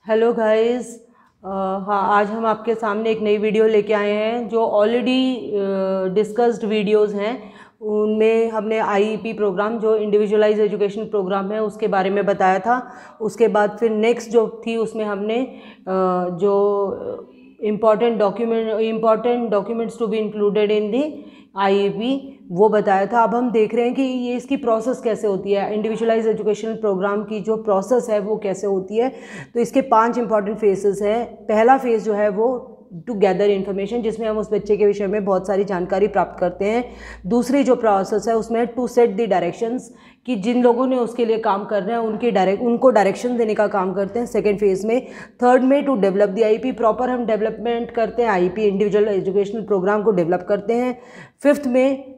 Hello guys. हाँ, आज हम आपके सामने एक नई वीडियो लेके आए हैं। जो ऑलरेडी डिस्कस्ड वीडियोस हैं उनमें हमने आईईपी प्रोग्राम, जो इंडिविजुअलाइज एजुकेशन प्रोग्राम है, उसके बारे में बताया था। उसके बाद फिर नेक्स्ट जो थी उसमें हमने जो important documents to be included in the IEP वो बताया था। अब हम देख रहे हैं कि ये इसकी प्रोसेस कैसे होती है, इंडिविजुअलाइज एजुकेशन प्रोग्राम की जो प्रोसेस है वो कैसे होती है। तो इसके 5 इंपॉर्टेंट फेजेस हैं। पहला फेज़ जो है वो टू गैदर इन्फॉर्मेशन, जिसमें हम उस बच्चे के विषय में बहुत सारी जानकारी प्राप्त करते हैं। दूसरी जो प्रोसेस है उसमें टू सेट द डायरेक्शंस, कि जिन लोगों ने उसके लिए काम कर रहे हैं उनको डायरेक्शन देने का काम करते हैं सेकेंड फेज़ में। थर्ड में to develop the IP, proper हम डेवलपमेंट करते हैं, आईपी इंडिविजुअल एजुकेशनल प्रोग्राम को डेवलप करते हैं।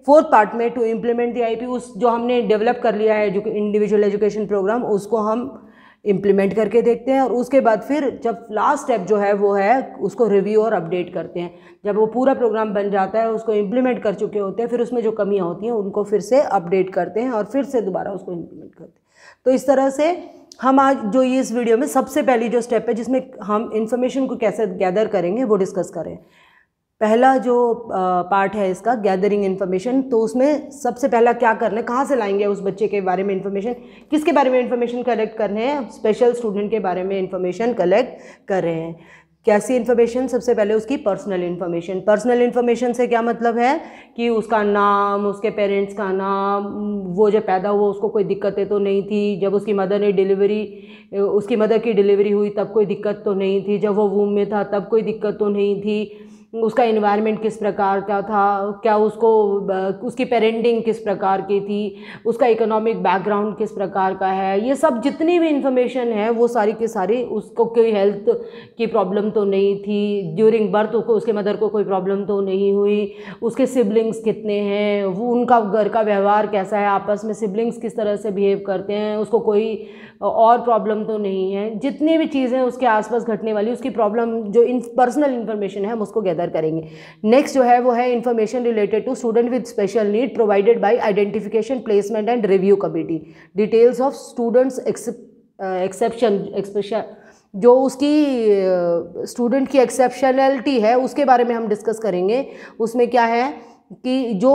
फोर्थ पार्ट में टू इम्प्लीमेंट द आईपी, उस जो हमने डेवलप कर लिया है इंडिविजुअल एजुकेशन प्रोग्राम उसको हम इम्प्लीमेंट करके देखते हैं। और उसके बाद फिर जब लास्ट स्टेप जो है वो है उसको रिव्यू और अपडेट करते हैं। जब वो पूरा प्रोग्राम बन जाता है, उसको इम्प्लीमेंट कर चुके होते हैं, फिर उसमें जो कमियां होती हैं उनको फिर से अपडेट करते हैं और फिर से दोबारा उसको इम्प्लीमेंट करते हैं। तो इस तरह से हम आज जो ये इस वीडियो में सबसे पहली जो स्टेप है जिसमें हम इंफॉर्मेशन को कैसे गैदर करेंगे वो डिस्कस करें। पहला जो पार्ट है इसका गैदरिंग इन्फॉर्मेशन, तो उसमें सबसे पहला क्या करना है, कहाँ से लाएंगे उस बच्चे के बारे में इन्फॉर्मेशन, किसके बारे में इन्फॉर्मेशन कलेक्ट करने हैं, स्पेशल स्टूडेंट के बारे में इन्फॉर्मेशन कलेक्ट कर रहे हैं। कैसी इन्फॉर्मेशन? सबसे पहले उसकी पर्सनल इन्फॉर्मेशन। पर्सनल इन्फॉर्मेशन से क्या मतलब है कि उसका नाम, उसके पेरेंट्स का नाम, वो जब पैदा हुआ उसको कोई दिक्कतें तो नहीं थी, जब उसकी मदर की डिलीवरी हुई तब कोई दिक्कत तो नहीं थी, जब वो वूम में था तब कोई दिक्कत तो नहीं थी, उसका इन्वायरमेंट किस प्रकार का था, क्या उसकी पेरेंटिंग किस प्रकार की थी, उसका इकोनॉमिक बैकग्राउंड किस प्रकार का है, ये सब जितनी भी इंफॉर्मेशन है वो सारी की सारी, उसको कोई हेल्थ की प्रॉब्लम तो नहीं थी, ड्यूरिंग बर्थ उसके मदर को कोई प्रॉब्लम तो नहीं हुई, उसके सिबलिंग्स कितने हैं, वो उनका घर का व्यवहार कैसा है, आपस में सिबलिंग्स किस तरह से बिहेव करते हैं, उसको कोई और प्रॉब्लम तो नहीं है, जितनी भी चीज़ें उसके आसपास घटने वाली उसकी प्रॉब्लम जो पर्सनल इन्फॉर्मेशन है हम उसको गैदर करेंगे। नेक्स्ट जो है वो है information related to student with special need provided by identification, placement and review committee. Details of students exception, जो उसकी स्टूडेंट की एक्सेप्शनलिटी है उसके बारे में हम डिस्कस करेंगे। उसमें क्या है कि जो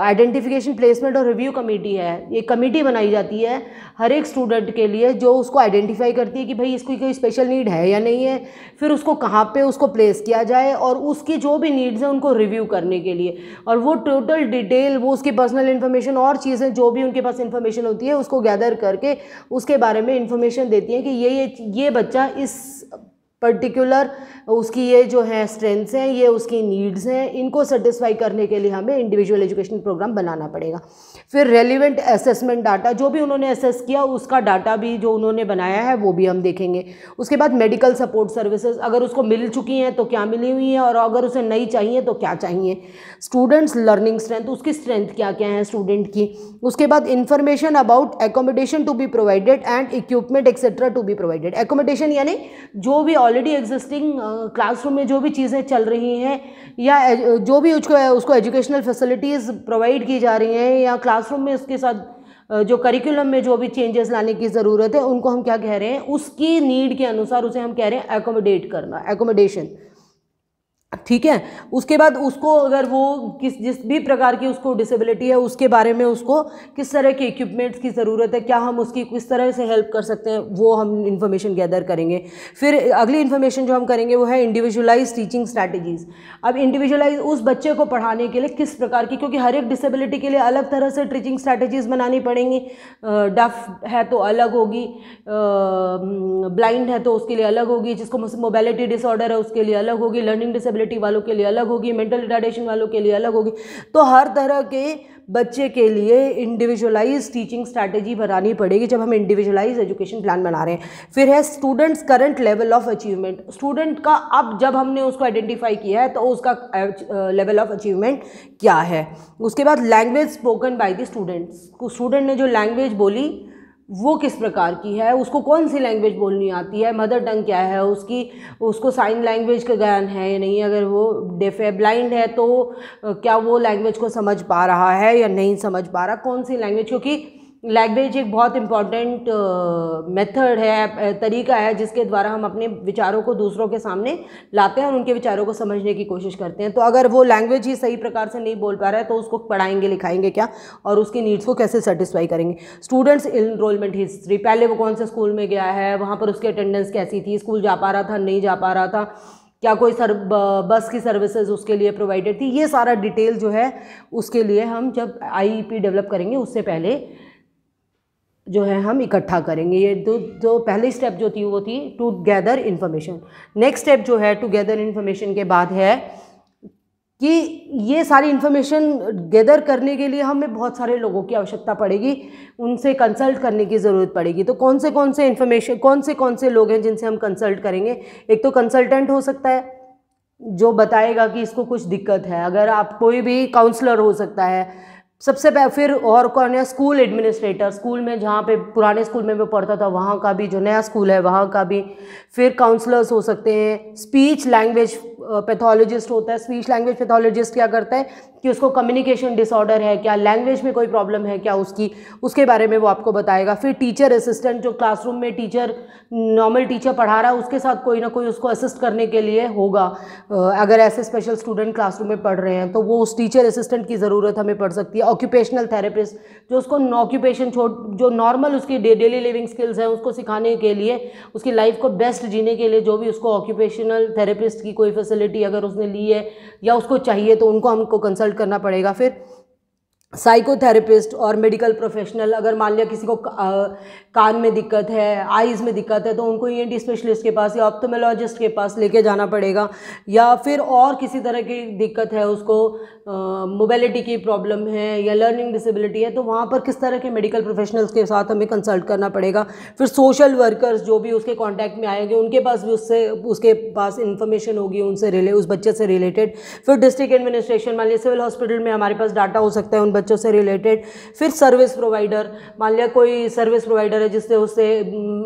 आइडेंटिफिकेशन, प्लेसमेंट और रिव्यू कमेटी है, ये कमेटी बनाई जाती है हर एक स्टूडेंट के लिए जो उसको आइडेंटिफाई करती है कि भाई इसकी कोई स्पेशल नीड है या नहीं है, फिर उसको कहाँ पे उसको प्लेस किया जाए और उसकी जो भी नीड्स हैं उनको रिव्यू करने के लिए। और वो टोटल डिटेल, वो उसकी पर्सनल इन्फॉर्मेशन और चीज़ें जो भी उनके पास इन्फॉर्मेशन होती है उसको गैदर करके उसके बारे में इन्फॉर्मेशन देती है कि ये बच्चा इस पर्टिकुलर उसकी ये जो है स्ट्रेंथ्स हैं, ये उसकी नीड्स हैं, इनको सेटिस्फाई करने के लिए हमें इंडिविजुअल एजुकेशन प्रोग्राम बनाना पड़ेगा। फिर रेलिवेंट असेसमेंट डाटा, जो भी उन्होंने असेस किया उसका डाटा भी जो उन्होंने बनाया है वो भी हम देखेंगे। उसके बाद मेडिकल सपोर्ट सर्विसेज, अगर उसको मिल चुकी हैं तो क्या मिली हुई हैं और अगर उसे नहीं चाहिए तो क्या चाहिए। स्टूडेंट्स लर्निंग स्ट्रेंथ, उसकी स्ट्रेंथ क्या क्या है स्टूडेंट की। उसके बाद information about accommodation to be provided and equipment etcetera to be provided. Accommodation यानी जो भी ऑलरेडी एग्जिस्टिंग क्लासरूम में जो भी चीज़ें चल रही हैं या जो भी उसको एजुकेशनल फैसिलिटीज़ प्रोवाइड की जा रही हैं, या क्लासरूम में उसके साथ जो करिकुलम में जो भी चेंजेस लाने की ज़रूरत है उनको हम क्या कह रहे हैं, उसकी नीड के अनुसार उसे हम कह रहे हैं एकोमोडेट करना, एकोमोडेशन। ठीक है। उसके बाद उसको अगर वो जिस भी प्रकार की उसको डिसेबिलिटी है उसके बारे में उसको किस तरह के इक्विपमेंट्स की ज़रूरत है, क्या हम उसकी किस तरह से हेल्प कर सकते हैं, वो हम इन्फॉर्मेशन गैदर करेंगे। फिर अगली इन्फॉर्मेशन जो हम करेंगे वो है इंडिविजुअलाइज टीचिंग स्ट्रैटेजीज़। अब इंडिविजुअलाइज उस बच्चे को पढ़ाने के लिए किस प्रकार की, क्योंकि हर एक डिसेबिलिटी के लिए अलग तरह से टीचिंग स्ट्रैटेजीज़ बनानी पड़ेंगी। डफ है तो अलग होगी, ब्लाइंड है तो उसके लिए अलग होगी, जिसको मोबिलिटी डिसऑर्डर है उसके लिए अलग होगी, लर्निंग डिसेबिलिटी वालों के लिए अलग होगी, मेंटल रिटार्डेशन वालों के लिए अलग होगी। तो हर तरह के बच्चे के लिए इंडिविजुअलाइज टीचिंग स्ट्रैटेजी बनानी पड़ेगी जब हम इंडिविजुअलाइज एजुकेशन प्लान बना रहे हैं। फिर है students current level of achievement, student का अब जब हमने उसको आइडेंटिफाई किया है तो उसका लेवल ऑफ अचीवमेंट क्या है। उसके बाद language spoken by the students, student ने जो लैंग्वेज बोली वो किस प्रकार की है, उसको कौन सी लैंग्वेज बोलनी आती है, मदर टंग क्या है उसकी, उसको साइन लैंग्वेज का ज्ञान है या नहीं, अगर वो डेफ है, ब्लाइंड है तो क्या वो लैंग्वेज को समझ पा रहा है या नहीं समझ पा रहा, कौन सी लैंग्वेज, क्योंकि लैंग्वेज एक बहुत इम्पॉर्टेंट मेथड है, तरीका है, जिसके द्वारा हम अपने विचारों को दूसरों के सामने लाते हैं और उनके विचारों को समझने की कोशिश करते हैं। तो अगर वो लैंग्वेज ही सही प्रकार से नहीं बोल पा रहा है तो उसको पढ़ाएंगे लिखाएंगे क्या और उसकी नीड्स को कैसे सेटिस्फाई करेंगे। स्टूडेंट्स इनरोलमेंट हिस्ट्री, पहले वो कौन से स्कूल में गया है, वहाँ पर उसकी अटेंडेंस कैसी थी, स्कूल जा पा रहा था नहीं जा पा रहा था, क्या कोई बस की सर्विसेज उसके लिए प्रोवाइडेड थी, ये सारा डिटेल जो है उसके लिए हम जब आईईपी डेवलप करेंगे उससे पहले जो है हम इकट्ठा करेंगे। ये जो पहली स्टेप जो थी वो थी to gather information. Next step जो है टू गैदर इन्फॉर्मेशन के बाद है कि ये सारी इन्फॉर्मेशन गैदर करने के लिए हमें बहुत सारे लोगों की आवश्यकता पड़ेगी, उनसे कंसल्ट करने की ज़रूरत पड़ेगी। तो कौन से इन्फॉर्मेशन कौन से लोग हैं जिनसे हम कंसल्ट करेंगे। एक तो कंसल्टेंट हो सकता है जो बताएगा कि इसको कुछ दिक्कत है, अगर आप कोई भी काउंसलर हो सकता है सबसे पहले, फिर और कौन है, स्कूल एडमिनिस्ट्रेटर, स्कूल में जहाँ पे पुराने स्कूल में वो पढ़ता था वहाँ का भी, जो नया स्कूल है वहाँ का भी, फिर काउंसलर्स हो सकते हैं, स्पीच लैंग्वेज पैथोलॉजिस्ट होता है। स्पीच लैंग्वेज पैथोलॉजिस्ट क्या करता है कि उसको कम्युनिकेशन डिसऑर्डर है क्या, लैंग्वेज में कोई प्रॉब्लम है क्या उसकी, उसके बारे में वो आपको बताएगा। फिर टीचर असिस्टेंट, जो क्लासरूम में टीचर नॉर्मल टीचर पढ़ा रहा है उसके साथ कोई ना कोई उसको असिस्ट करने के लिए होगा, अगर ऐसे स्पेशल स्टूडेंट क्लासरूम में पढ़ रहे हैं तो वो उस टीचर असिस्टेंट की ज़रूरत हमें पड़ सकती है। ऑक्यूपेशनल थेरेपिस्ट, जो उसको ऑक्यूपेशन जो नॉर्मल उसकी डेली लिविंग स्किल्स हैं उसको सिखाने के लिए, उसकी लाइफ को बेस्ट जीने के लिए जो भी उसको ऑक्यूपेशनल थेरेपिस्ट की कोई फैसिलिटी अगर उसने ली है या उसको चाहिए तो उनको हमको कंसल्ट करना पड़ेगा। फिर साइकोथेरेपिस्ट और मेडिकल प्रोफेशनल, अगर मान लिया किसी को कान में दिक्कत है, आईज़ में दिक्कत है तो उनको ईएनटी स्पेशलिस्ट के पास या ऑप्थेल्मोलॉजिस्ट के पास लेके जाना पड़ेगा। या फिर और किसी तरह की दिक्कत है, उसको मोबिलिटी की प्रॉब्लम है या लर्निंग डिसेबिलिटी है, तो वहाँ पर किस तरह के मेडिकल प्रोफेशनल्स के साथ हमें कंसल्ट करना पड़ेगा। फिर सोशल वर्कर्स जो भी उसके कॉन्टैक्ट में आएंगे उनके पास भी उसके पास इंफॉर्मेशन होगी उनसे उस बच्चे से रिलेटेड। फिर डिस्ट्रिक्ट एडमिनिस्ट्रेशन, मान लिया सिविल हॉस्पिटल में हमारे पास डाटा हो सकता है उन बच्चों से रिलेटेड। फिर सर्विस प्रोवाइडर, मान लिया कोई सर्विस प्रोवाइडर है जिससे उससे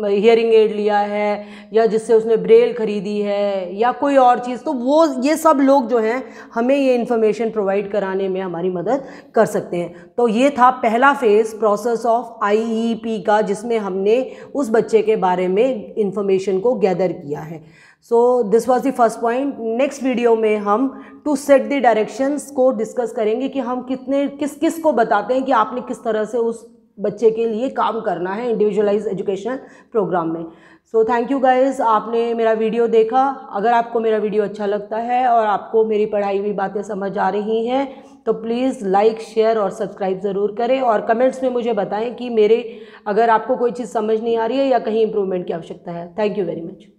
हियरिंग एड लिया है या जिससे उसने ब्रेल खरीदी है या कोई और चीज़, तो वो ये सब लोग जो हैं हमें ये इन्फॉर्मेशन प्रोवाइड कराने में हमारी मदद कर सकते हैं। तो ये था पहला फेज़ प्रोसेस ऑफ आईईपी का, जिसमें हमने उस बच्चे के बारे में इंफॉर्मेशन को गैदर किया है। So this was the first point. Next video में हम टू सेट द डायरेक्शंस को डिस्कस करेंगे कि हम किस को बताते हैं कि आपने किस तरह से उस बच्चे के लिए काम करना है इंडिविजुअलाइज्ड एजुकेशन प्रोग्राम में। सो थैंक यू गाइज, आपने मेरा वीडियो देखा। अगर आपको मेरा वीडियो अच्छा लगता है और आपको मेरी पढ़ाई हुई बातें समझ आ रही हैं तो प्लीज़ लाइक, शेयर और सब्सक्राइब ज़रूर करें और कमेंट्स में मुझे बताएं कि अगर आपको कोई चीज़ समझ नहीं आ रही है या कहीं इम्प्रूवमेंट की आवश्यकता है। Thank you very much.